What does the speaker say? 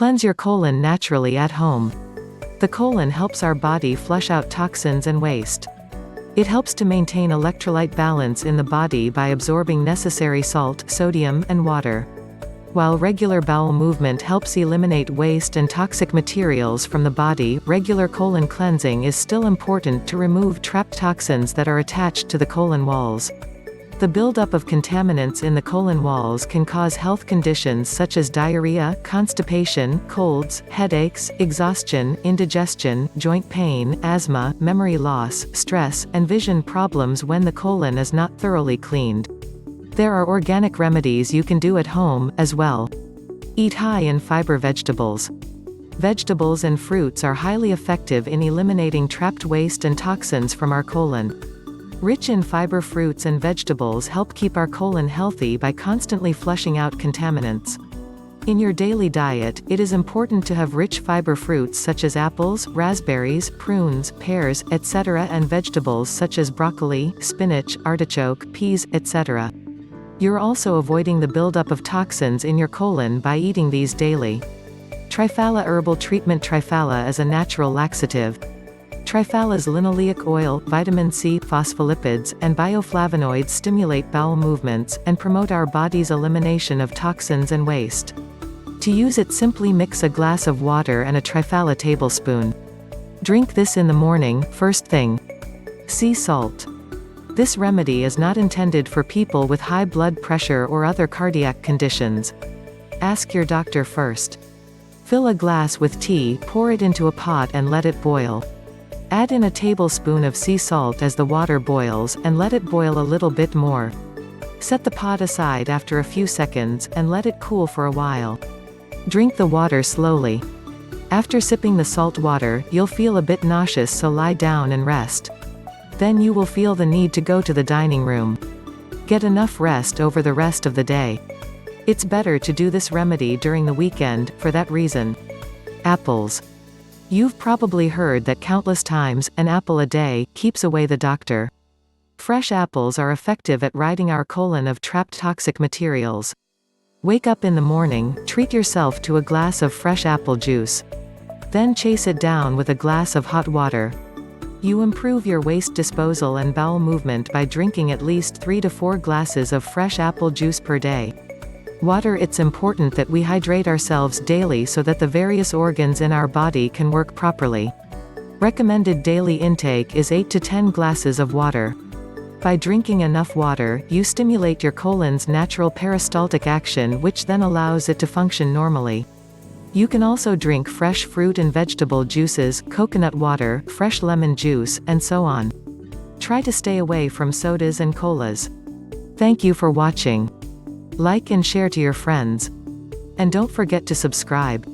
Cleanse your colon naturally at home. The colon helps our body flush out toxins and waste. It helps to maintain electrolyte balance in the body by absorbing necessary salt, sodium, and water. While regular bowel movement helps eliminate waste and toxic materials from the body, regular colon cleansing is still important to remove trapped toxins that are attached to the colon walls. The buildup of contaminants in the colon walls can cause health conditions such as diarrhea, constipation, colds, headaches, exhaustion, indigestion, joint pain, asthma, memory loss, stress, and vision problems when the colon is not thoroughly cleaned. There are organic remedies you can do at home, as well. Eat high in fiber vegetables. Vegetables and fruits are highly effective in eliminating trapped waste and toxins from our colon. Rich in fiber fruits and vegetables help keep our colon healthy by constantly flushing out contaminants. In your daily diet, it is important to have rich fiber fruits such as apples, raspberries, prunes, pears, etc., and vegetables such as broccoli, spinach, artichoke, peas, etc. You're also avoiding the buildup of toxins in your colon by eating these daily. Triphala Herbal Treatment. Triphala is a natural laxative. Triphala's linoleic oil, vitamin C, phospholipids, and bioflavonoids stimulate bowel movements, and promote our body's elimination of toxins and waste. To use it, simply mix a glass of water and a Triphala tablespoon. Drink this in the morning, first thing. Sea salt. This remedy is not intended for people with high blood pressure or other cardiac conditions. Ask your doctor first. Fill a glass with tea, pour it into a pot and let it boil. Add in a tablespoon of sea salt as the water boils, and let it boil a little bit more. Set the pot aside after a few seconds, and let it cool for a while. Drink the water slowly. After sipping the salt water, you'll feel a bit nauseous, so lie down and rest. Then you will feel the need to go to the dining room. Get enough rest over the rest of the day. It's better to do this remedy during the weekend, for that reason. Apples. You've probably heard that countless times, an apple a day keeps away the doctor. Fresh apples are effective at ridding our colon of trapped toxic materials. Wake up in the morning, treat yourself to a glass of fresh apple juice. Then chase it down with a glass of hot water. You improve your waste disposal and bowel movement by drinking at least 3 to 4 glasses of fresh apple juice per day. Water. It's important that we hydrate ourselves daily so that the various organs in our body can work properly. Recommended daily intake is 8 to 10 glasses of water. By drinking enough water, you stimulate your colon's natural peristaltic action, which then allows it to function normally. You can also drink fresh fruit and vegetable juices, coconut water, fresh lemon juice, and so on. Try to stay away from sodas and colas. Thank you for watching. Like and share to your friends. And don't forget to subscribe.